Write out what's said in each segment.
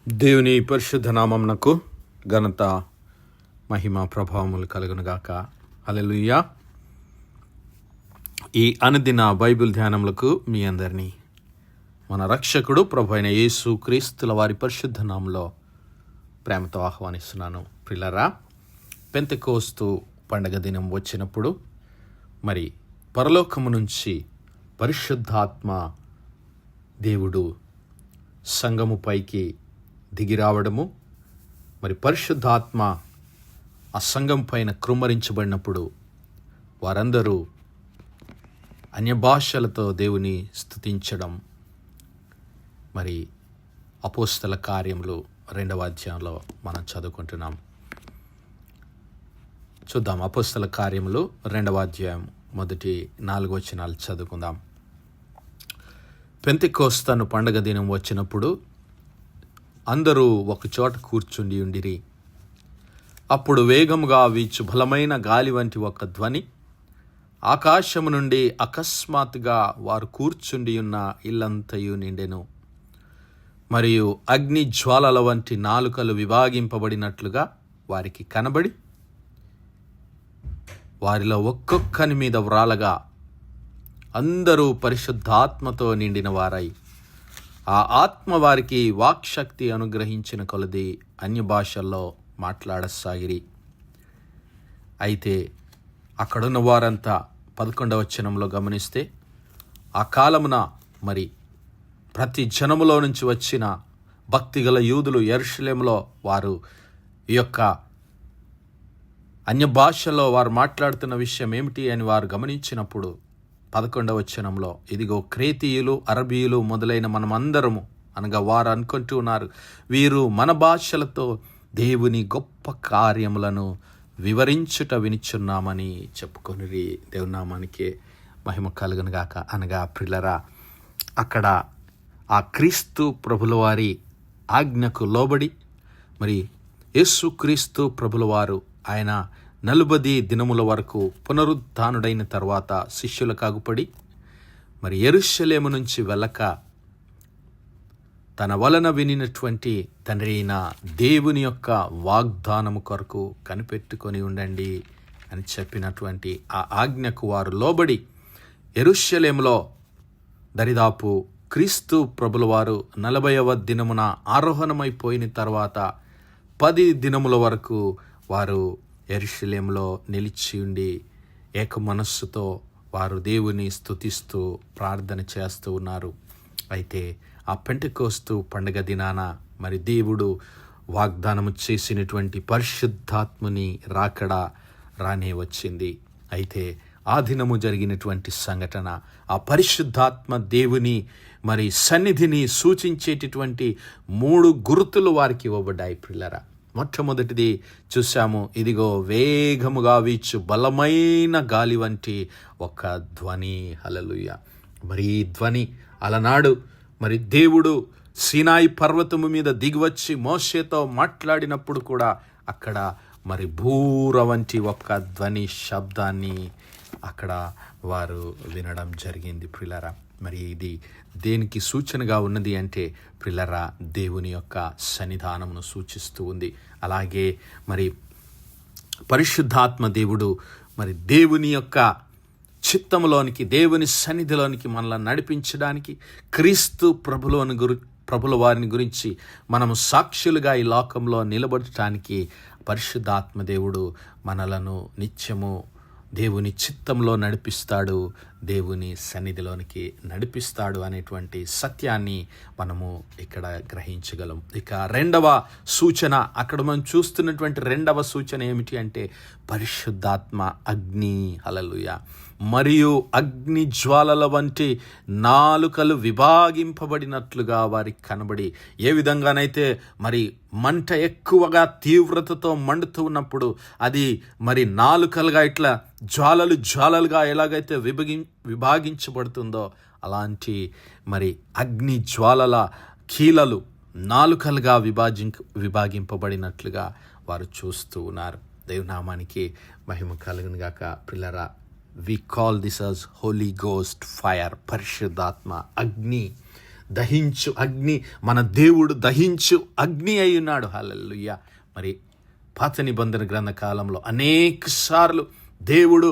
దేవుని పరిశుద్ధ నామమునకు ఘనత మహిమ ప్రభావములు కలుగునుగాక. హల్లెలూయా. ఈ అనుదిన బైబిల్ ధ్యానములకు మీ అందరినీ మన రక్షకుడు ప్రభు అయిన యేసు క్రీస్తుల వారి పరిశుద్ధ నామములో ప్రేమతో ఆహ్వానిస్తున్నాను. ప్రియులారా, పెంతెకోస్తు పండగ దినం వచ్చినప్పుడు మరి పరలోకము నుంచి పరిశుద్ధాత్మ దేవుడు సంఘము పైకి దిగిరావడము, మరి పరిశుద్ధాత్మ ఆ సంఘం పైన కృమ్మరించబడినప్పుడు వారందరూ అన్య భాషలతో దేవుని స్తుతించడం మరి అపోస్తల కార్యములు 2వ అధ్యాయంలో మనం చదువుకుంటున్నాం. చూద్దాం. అపోస్తల కార్యములు 2వ అధ్యాయం మొదటి 4 వచనాలు చదువుకుందాం. పెంతెకోస్తు పండగ దినం వచ్చినప్పుడు అందరూ ఒకచోట కూర్చుండి ఉండిరి. అప్పుడు వేగముగా వీచు బలమైన గాలి వంటి ఒక ధ్వని ఆకాశము నుండి అకస్మాత్తుగా వారు కూర్చుండి ఉన్న ఇల్లంతయు నిండెను. మరియు అగ్ని జ్వాలల వంటి నాలుకలు విభాగింపబడినట్లుగా వారికి కనబడి వారిలో ఒక్కొక్కని మీద వ్రాలగా అందరూ పరిశుద్ధాత్మతో నిండిన వారై ఆ ఆత్మ వారికి వాక్శక్తి అనుగ్రహించిన కొలది అన్య భాషల్లో మాట్లాడసాగిరి. అయితే అక్కడున్న వారంతా 11వ వచనంలో గమనిస్తే, ఆ కాలమున మరి ప్రతి జనములో నుంచి వచ్చిన భక్తిగల యూదులు యెరూషలేములో వారు ఈ యొక్క అన్య భాషలో వారు మాట్లాడుతున్న విషయం ఏమిటి అని వారు గమనించినప్పుడు 11వ వచనంలో, ఇదిగో క్రేతీయులు, అరబీయులు మొదలైన మనమందరము, అనగా వారు అనుకుంటూ ఉన్నారు, వీరు మన భాషలతో దేవుని గొప్ప కార్యములను వివరించుట వినిచున్నామని చెప్పుకొనిరి. దేవుని నామానికి మహిమ కలుగునుగాక. అనగా ప్రియులారా, అక్కడ ఆ క్రీస్తు ప్రభుల వారి ఆజ్ఞకు లోబడి మరి యేసు క్రీస్తు ప్రభుల వారు ఆయన 40 దినముల వరకు పునరుద్ధానుడైన తర్వాత శిష్యులకు అగుపడి మరి యెరూషలేము నుంచి వెళ్ళక తన వలన వినినటువంటి తండ్రి అయిన దేవుని యొక్క వాగ్దానము కొరకు కనిపెట్టుకొని ఉండండి అని చెప్పినటువంటి ఆ ఆజ్ఞకు వారు లోబడి యెరూషలేములో దరిదాపు క్రీస్తు ప్రభుల వారు 40వ దినమున ఆరోహణమైపోయిన తర్వాత 10 దినముల వరకు వారు యెరూషలేములో నిలిచి ఉండి ఏక మనస్సుతో వారు దేవుని స్తుతిస్తూ ప్రార్థన చేస్తూ ఉన్నారు. అయితే ఆ పెంటెకోస్తు పండుగ దినాన మరి దేవుడు వాగ్దానము చేసినటువంటి పరిశుద్ధాత్మని రాకడ రానే వచ్చింది. అయితే ఆ దినము జరిగినటువంటి సంఘటన, ఆ పరిశుద్ధాత్మ దేవుని మరి సన్నిధిని సూచించేటటువంటి 3 గుర్తులు వారికి ఇవ్వబడ్డాయి. ప్రియులారా, మొట్టమొదటిది చూసాము, ఇదిగో వేగముగా వీచు బలమైన గాలి వంటి ఒక ధ్వని. హల్లెలూయా. మరి ఈ ధ్వని అలనాడు మరి దేవుడు సీనాయి పర్వతము మీద దిగివచ్చి మోషేతో మాట్లాడినప్పుడు కూడా అక్కడ మరి బూర వంటి ఒక ధ్వని శబ్దాన్ని అక్కడ వారు వినడం జరిగింది. ప్రియులారా, మరి ఇది దేనికి సూచనగా ఉన్నది అంటే ప్రియులారా, దేవుని యొక్క సన్నిధానమును సూచిస్తూ ఉంది. అలాగే మరి పరిశుద్ధాత్మ దేవుడు మరి దేవుని యొక్క చిత్తములోనికి, దేవుని సన్నిధిలోనికి మనల్ని నడిపించడానికి, క్రీస్తు ప్రభుల వారిని గురించి మనము సాక్షులుగా ఈ లోకంలో నిలబడటానికి పరిశుద్ధాత్మ దేవుడు మనలను నిత్యము దేవుని చిత్తంలో నడిపిస్తాడు, దేవుని సన్నిధిలోనికి నడిపిస్తాడు అనేటువంటి సత్యాన్ని మనము ఇక్కడ గ్రహించగలం. ఇక 2వ సూచన, అక్కడ మనం చూస్తున్నటువంటి 2వ సూచన ఏమిటి అంటే పరిశుద్ధాత్మ అగ్ని. హల్లెలూయా. మరియు అగ్ని జ్వాలల వంటి నాలుకలు విభాగింపబడినట్లుగా వారికి కనబడి, ఏ విధంగానైతే మరి మంట ఎక్కువగా తీవ్రతతో మండుతూ ఉన్నప్పుడు అది మరి నాలుకలుగా ఇట్లా జ్వాలలుగా ఎలాగైతే విభాగించబడుతుందో అలాంటి మరి అగ్ని జ్వాలల కీలలు నాలుకలుగా విభాగింపబడినట్లుగా వారు చూస్తూ ఉన్నారు. దేవునామానికి మహిమ కలుగునుగాక. ప్రియులారా, we call this as Holy Ghost fire, పరిశుద్ధాత్మ అగ్ని. దహించు అగ్ని, మన దేవుడు దహించు అగ్ని అయి ఉన్నాడు. హల్లెలూయా. మరి పాత నిబంధన గ్రంథ కాలంలో అనేక సార్లు దేవుడు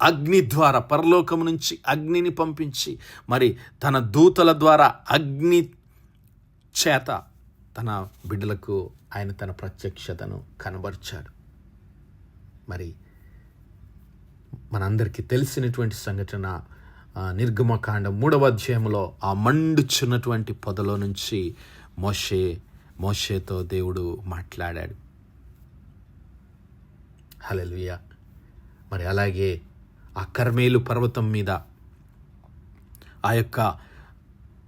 అగ్ని ద్వారా పరలోకం నుంచి అగ్నిని పంపించి మరి తన దూతల ద్వారా అగ్ని చేత తన బిడ్డలకు ఆయన తన ప్రత్యక్షతను కనబరిచాడు. మరి మనందరికీ తెలిసినటువంటి సంఘటన నిర్గమకాండం 3వ అధ్యాయంలో ఆ మండుచున్నటువంటి పొదలో నుంచి మోషేతో దేవుడు మాట్లాడాడు. హల్లెలూయా. మరి అలాగే ఆ కర్మేలు పర్వతం మీద ఆ యొక్క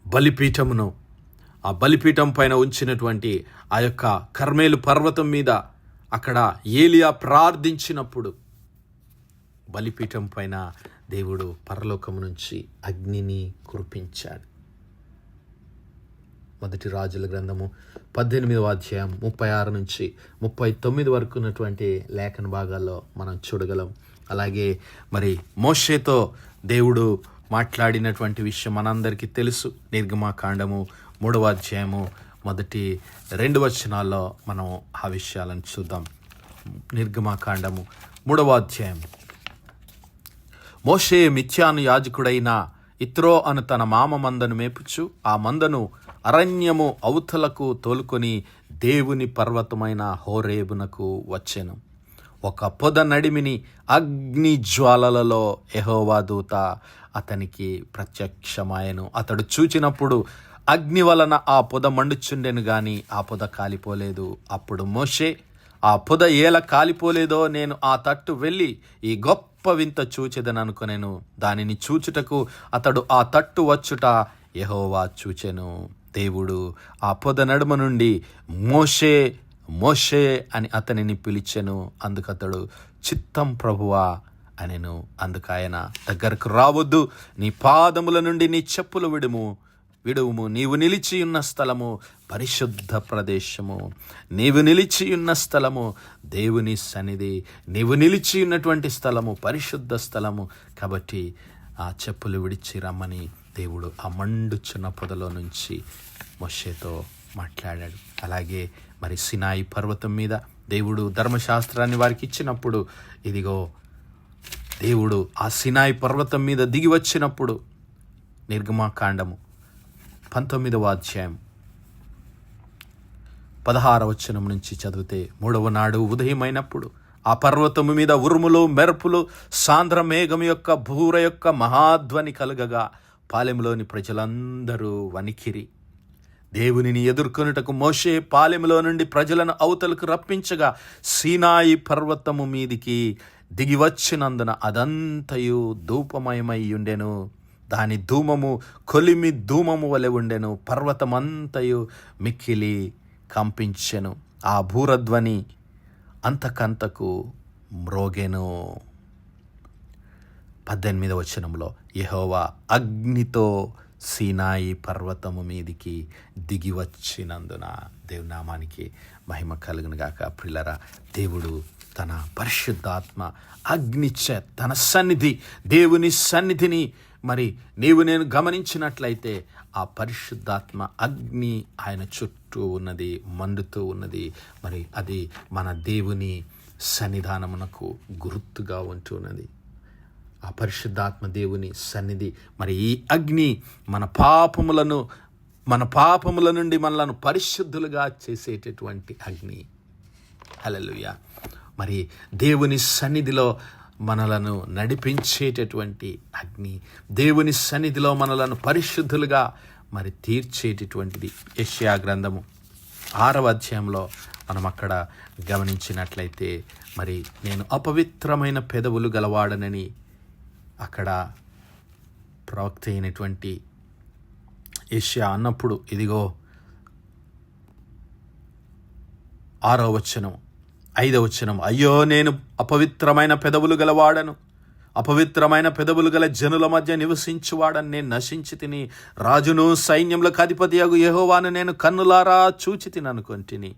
బలిపీఠమును, ఆ బలిపీఠం పైన ఉంచినటువంటి ఆ యొక్క కర్మేలు పర్వతం మీద అక్కడ ఏలియా ప్రార్థించినప్పుడు బలిపీఠం పైన దేవుడు పరలోకం నుంచి అగ్నిని కురిపించాడు. మొదటి రాజుల గ్రంథము 18వ అధ్యాయం 36 నుంచి 39 వరకు ఉన్నటువంటి లేఖన భాగాల్లో మనం చూడగలం. అలాగే మరి మోషేతో దేవుడు మాట్లాడినటువంటి విషయం మనందరికీ తెలుసు. నిర్గమకాండము 3వ అధ్యాయము మొదటి 2 వచనాల్లో మనం ఆ విషయాలను చూద్దాం. నిర్గమకాండము 3వ అధ్యాయం. మోషే మిథ్యాను యాజకుడైన ఇత్రో అను తన మామ మందను మేపుచు ఆ మందను అరణ్యము అవతలకు తోలుకొని దేవుని పర్వతమైన హోరేబునకు వచ్చెను. ఒక పొద నడిమిని అగ్ని జ్వాలలలో యెహోవా దూత అతనికి ప్రత్యక్షమాయెను. అతడు చూచినప్పుడు అగ్ని వలన ఆ పొద మండుచుండెను గాని ఆ పొద కాలిపోలేదు. అప్పుడు మోషే, ఆ పొద ఏల కాలిపోలేదో నేను ఆ తట్టు వెళ్ళి ఈ గొప్ప వింత చూచెదననుకొనెను. దానిని చూచుటకు అతడు ఆ తట్టు వచ్చుట యెహోవా చూచెను. దేవుడు ఆ పొద నడుమ నుండి మోషే మోషే అని అతనిని పిలిచెను. అందుకతడు చిత్తం ప్రభువా అనెను. అందుకాయన దగ్గరకు రావద్దు, నీ పాదముల నుండి నీ చెప్పులు విడువుము. నీవు నిలిచియున్న స్థలము పరిశుద్ధ ప్రదేశము. నీవు నిలిచియున్న స్థలము దేవుని సన్నిధి. నీవు నిలిచియున్నటువంటి స్థలము పరిశుద్ధ స్థలము. కాబట్టి ఆ చెప్పులు విడిచి రమ్మని దేవుడు ఆ మండుచున్న పొదలో నుంచి మోషేతో మాట్లాడాడు. అలాగే మరి సినాయి పర్వతం మీద దేవుడు ధర్మశాస్త్రాన్ని వారికి ఇచ్చినప్పుడు, ఇదిగో దేవుడు ఆ సినాయి పర్వతం మీద దిగి వచ్చినప్పుడు నిర్గమకాండము 19వ అధ్యాయం 16వ వచనం నుంచి చదివితే, 3వ నాడు ఉదయమైనప్పుడు ఆ పర్వతము మీద ఉరుములు మెరుపులు సాంద్ర మేఘం యొక్క బూర యొక్క మహాధ్వని కలుగగా పాలెంలోని ప్రజలందరూ వణికిరి. దేవునిని ఎదుర్కొనుటకు మోషే పాలెంలో నుండి ప్రజలను అవతలకు రప్పించగా సీనాయి పర్వతము మీదికి దిగి వచ్చినందున అదంతయు ధూపమయమై ఉండెను. దాని ధూమము కొలిమి ధూమము వలె ఉండెను. పర్వతమంతయు మిక్కిలి కంపించెను. ఆ భూరధ్వని అంతకంతకు మ్రోగెను. 18వ వచనంలో యెహోవా అగ్నితో సీనాయి పర్వతము మీదికి దిగి వచ్చినందున దేవుని నామానికి మహిమ కలుగును గాక. ప్రియులారా, దేవుడు తన పరిశుద్ధాత్మ అగ్నిచే తన సన్నిధి, దేవుని సన్నిధిని మరి నీవు నేను గమనించినట్లయితే ఆ పరిశుద్ధాత్మ అగ్ని ఆయన చుట్టూ ఉన్నది, మండుతూ ఉన్నది. మరి అది మన దేవుని సన్నిధానమునకు గుర్తుగా ఉంటున్నది. ఆ పరిశుద్ధాత్మ దేవుని సన్నిధి. మరి ఈ అగ్ని మన పాపముల నుండి మనలను పరిశుద్ధులుగా చేసేటటువంటి అగ్ని. హల్లెలూయా. మరి దేవుని సన్నిధిలో మనలను నడిపించేటటువంటి అగ్ని, దేవుని సన్నిధిలో మనలను పరిశుద్ధులుగా మరి తీర్చేటటువంటిది. యెషయా గ్రంథము 6వ అధ్యాయంలో మనం అక్కడ గమనించినట్లయితే, మరి నేను అపవిత్రమైన పెదవులు గలవాడనని అక్కడ ప్రవక్త అయినటువంటి యెషయా అన్నప్పుడు, ఇదిగో 6వ వచనం 5వ వచనం, అయ్యో నేను అపవిత్రమైన పెదవులు గలవాడను, అపవిత్రమైన పెదవులు గల జనుల మధ్య నివసించువాడని నేను నశించి తిని, రాజును సైన్యములకు అధిపతియగు యెహోవాను నేను కన్నులారా చూచి తిని అనుకొంటిని.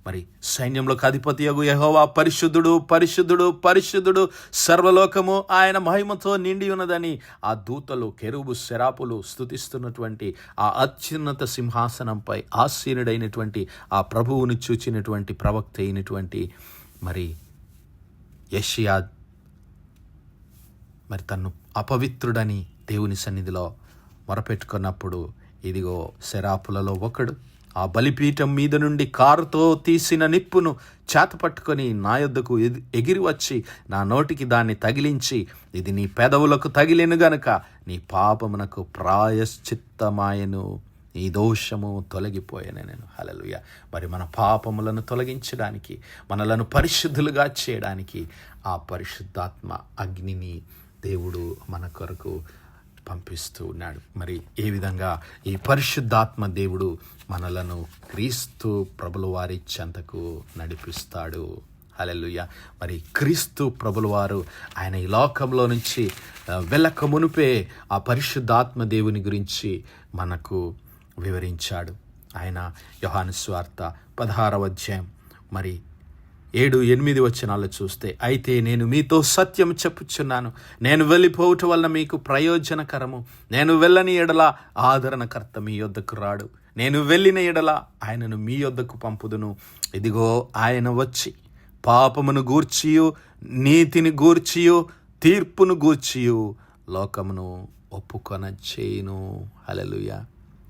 మరి సైన్యంలోకి అధిపతియగు యెహోవా పరిశుద్ధుడు, పరిశుద్ధుడు, పరిశుద్ధుడు, సర్వలోకము ఆయన మహిమతో నిండి ఉన్నదని ఆ దూతలు, కెరూబు, శరాపులు స్తుతిస్తున్నటువంటి ఆ అత్యున్నత సింహాసనంపై ఆసీనుడైనటువంటి ఆ ప్రభువుని చూచినటువంటి ప్రవక్త అయినటువంటి మరి యెషయా మరి తన్ను అపవిత్రుడని దేవుని సన్నిధిలో మొరపెట్టుకున్నప్పుడు, ఇదిగో శరాపులలో ఒకడు ఆ బలిపీఠం మీద నుండి కారుతో తీసిన నిప్పును చేతపట్టుకొని నా యొద్దకు ఎగిరి వచ్చి నా నోటికి దాన్ని తగిలించి, ఇది నీ పెదవులకు తగిలిను గనుక నీ పాపమునకు ప్రాయశ్చిత్తమాయను, నీ దోషము తొలగిపోయాను నేను. హల్లెలూయా. మరి మన పాపములను తొలగించడానికి, మనలను పరిశుద్ధులుగా చేయడానికి ఆ పరిశుద్ధాత్మ అగ్నిని దేవుడు మన కొరకు పంపిస్తూ ఉన్నాడు. మరి ఏ విధంగా ఈ పరిశుద్ధాత్మ దేవుడు మనలను క్రీస్తు ప్రభుల వారి చెంతకు నడిపిస్తాడు. హల్లెలూయా. మరి క్రీస్తు ప్రభుల వారు ఆయన ఈ లోకంలో నుంచి వెళ్ళక మునుపే ఆ పరిశుద్ధాత్మ దేవుని గురించి మనకు వివరించాడు. ఆయన యోహాను సువార్త 16వ అధ్యాయం మరి 7-8 వచనాలు చూస్తే, అయితే నేను మీతో సత్యం చెప్పుచున్నాను, నేను వెళ్ళిపోవటం వలన మీకు ప్రయోజనకరము, నేను వెళ్ళని ఎడల ఆదరణకర్త మీ యొద్దకు రాడు, నేను వెళ్ళిన ఎడల ఆయనను మీ యొద్దకు పంపుదును. ఇదిగో ఆయన వచ్చి పాపమును గూర్చియు, నీతిని గూర్చియు, తీర్పును గూర్చియు లోకమును ఒప్పుకొన చేయును. హల్లెలూయా.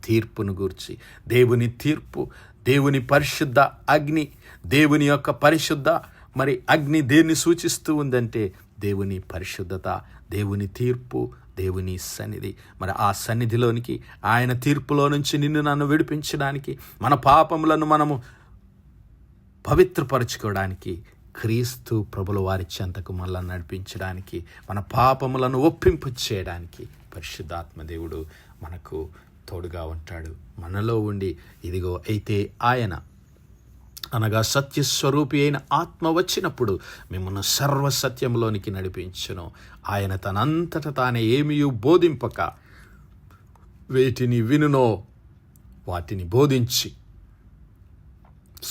తీర్పును గూర్చి, దేవుని తీర్పు, దేవుని పరిశుద్ధ అగ్ని, దేవుని యొక్క పరిశుద్ధ మరి అగ్ని దేన్ని సూచిస్తూ ఉందంటే దేవుని పరిశుద్ధత, దేవుని తీర్పు, దేవుని సన్నిధి. మరి ఆ సన్నిధిలోనికి, ఆయన తీర్పులో నుంచి నిన్ను నన్ను విడిపించడానికి, మన పాపములను మనము పవిత్రపరచుకోవడానికి, క్రీస్తు ప్రభుల వారి చెంతకు మనల్ని నడిపించడానికి, మన పాపములను ఒప్పింపు చేయడానికి పరిశుద్ధాత్మ దేవుడు మనకు తోడుగా ఉంటాడు, మనలో ఉండి. ఇదిగో అయితే ఆయన అనగా సత్యస్వరూపి అయిన ఆత్మ వచ్చినప్పుడు మిమ్మల్ని సర్వసత్యంలోనికి నడిపించును. ఆయన తనంతట తానే ఏమీ బోధింపక వేటిని వినునో వాటిని బోధించి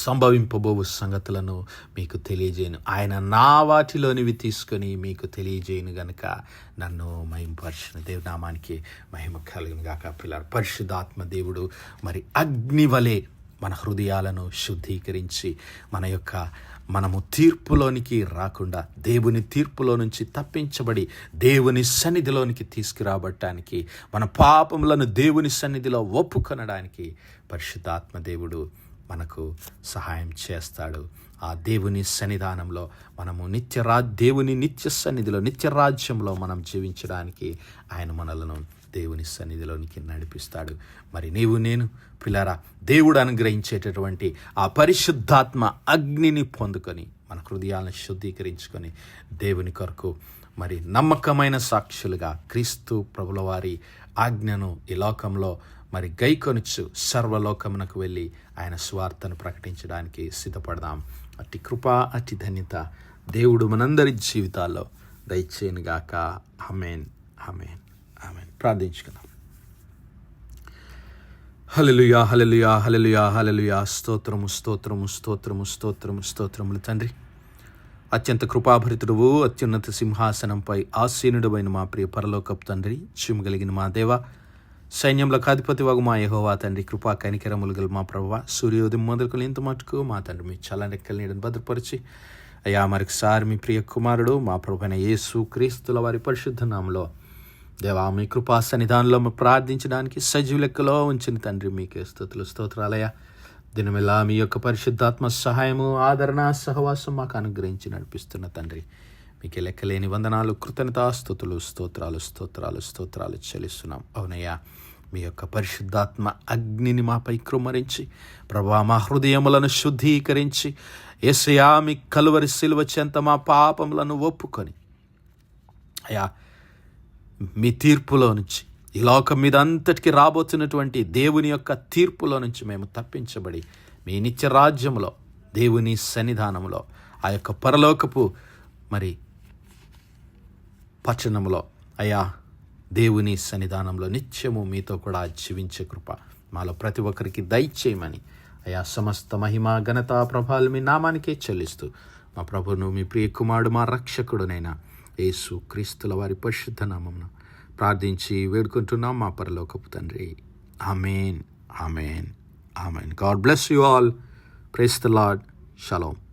సంభవింపబోవు సంగతులను మీకు తెలియజేయను. ఆయన నా వాటిలోనివి తీసుకొని మీకు తెలియజేయను గనుక నన్ను మహిమపరచిన దేవునామానికి మహిమ కలుగును గాక. పిల్లలు, పరిశుద్ధాత్మ దేవుడు మరి అగ్ని వలె మన హృదయాలను శుద్ధీకరించి మనము తీర్పులోనికి రాకుండా, దేవుని తీర్పులో నుంచి తప్పించబడి దేవుని సన్నిధిలోనికి తీసుకురాబట్టడానికి, మన పాపములను దేవుని సన్నిధిలో ఒప్పుకొనడానికి పరిశుద్ధాత్మ దేవుడు మనకు సహాయం చేస్తాడు. ఆ దేవుని సన్నిధానంలో మనము దేవుని నిత్య సన్నిధిలో, నిత్య రాజ్యంలో మనం జీవించడానికి ఆయన మనలను దేవుని సన్నిధిలోనికి నడిపిస్తాడు. మరి నీవు నేను పిల్లరా, దేవుడు అనుగ్రహించేటటువంటి ఆ పరిశుద్ధాత్మ అగ్నిని పొందుకొని మన హృదయాలను శుద్ధీకరించుకొని దేవుని కొరకు మరి నమ్మకమైన సాక్షులుగా క్రీస్తు ప్రభుల వారి ఆజ్ఞను ఈ లోకంలో మరి గైకొనుచు సర్వలోకమునకు వెళ్ళి ఆయన స్వార్థను ప్రకటించడానికి సిద్ధపడదాం. అట్టి కృప, అట్టి ధన్యత దేవుడు మనందరి జీవితాల్లో దయచేయనుగాక. ఆమేన్, ఆమేన్, ఆమేన్. ప్రార్థించుకుందాం. హల్లెలూయా, హల్లెలూయా, హల్లెలూయా, హల్లెలూయా. స్తోత్రము, స్తోత్రము, స్తోత్రము, స్తోత్రము, స్తోత్రములు తండ్రి. అత్యంత కృపాభరితుడువు, అత్యున్నత సింహాసనంపై ఆసీనుడమైన మా ప్రియ పరలోకపు తండ్రి, చిమ్మగలిగిన మా దేవ, సైన్యంలోకి అధిపతి వగు మా యెహోవా తండ్రి, కృపా కనికరములు గల మా ప్రభువా, సూర్యోదయం మొదలుకొని ఇంత మటుకు మా తండ్రి మీ చల్లనెక్కల నీడను భద్రపరిచి, అయ్యా మరొకసారి మీ ప్రియ కుమారుడు మా ప్రభువైన యేసు క్రీస్తుల వారి పరిశుద్ధ నామములో దేవా మీ కృపా సన్నిధానంలో ప్రార్థించడానికి సజీవ లెక్కలో ఉంచిన తండ్రి మీకే స్తుతులు, స్తోత్రాలయ్యా. దినమెల్లా మీ యొక్క పరిశుద్ధాత్మ సహాయము, ఆదరణ, సహవాసం మాకు అనుగ్రహించి నడిపిస్తున్న తండ్రి మీకే లెక్కలేని వందనాలు, కృతజ్ఞతా స్తుతులు, స్తోత్రాలు, స్తోత్రాలు, స్తోత్రాలు చెల్లిస్తున్నాం. అవునయ్యా, మీ యొక్క పరిశుద్ధాత్మ అగ్నిని మాపై కృమ్మరించి ప్రభువా మా హృదయములను శుద్ధీకరించి యేసయ్యా మీ కలువరి సిలువ చెంత మా పాపములను ఒప్పుకొని అయ్యా మీ తీర్పులో నుంచి, ఈ లోకం మీద అంతటికి రాబోతున్నటువంటి దేవుని యొక్క తీర్పులో నుంచి మేము తప్పించబడి మీ నిత్య రాజ్యంలో, దేవుని సన్నిధానంలో, ఆ యొక్క పరలోకపు మరి పట్టణంలో అయ్యా దేవుని సన్నిధానంలో నిత్యము మీతో కూడా జీవించే కృప మాలో ప్రతి ఒక్కరికి దయచేయమని అయా సమస్త మహిమ ఘనత ప్రభావాలు మీ నామానికే చెల్లిస్తూ మా ప్రభును మీ ప్రియ కుమారుడు మా రక్షకుడునైనా యేసు క్రీస్తుల వారి పరిశుద్ధ నామమున ప్రార్థించి వేడుకుంటున్నాం మా పరలోకపు తండ్రి. ఆమేన్, ఆమేన్, ఆమేన్. God bless you all. Praise the Lord. Shalom.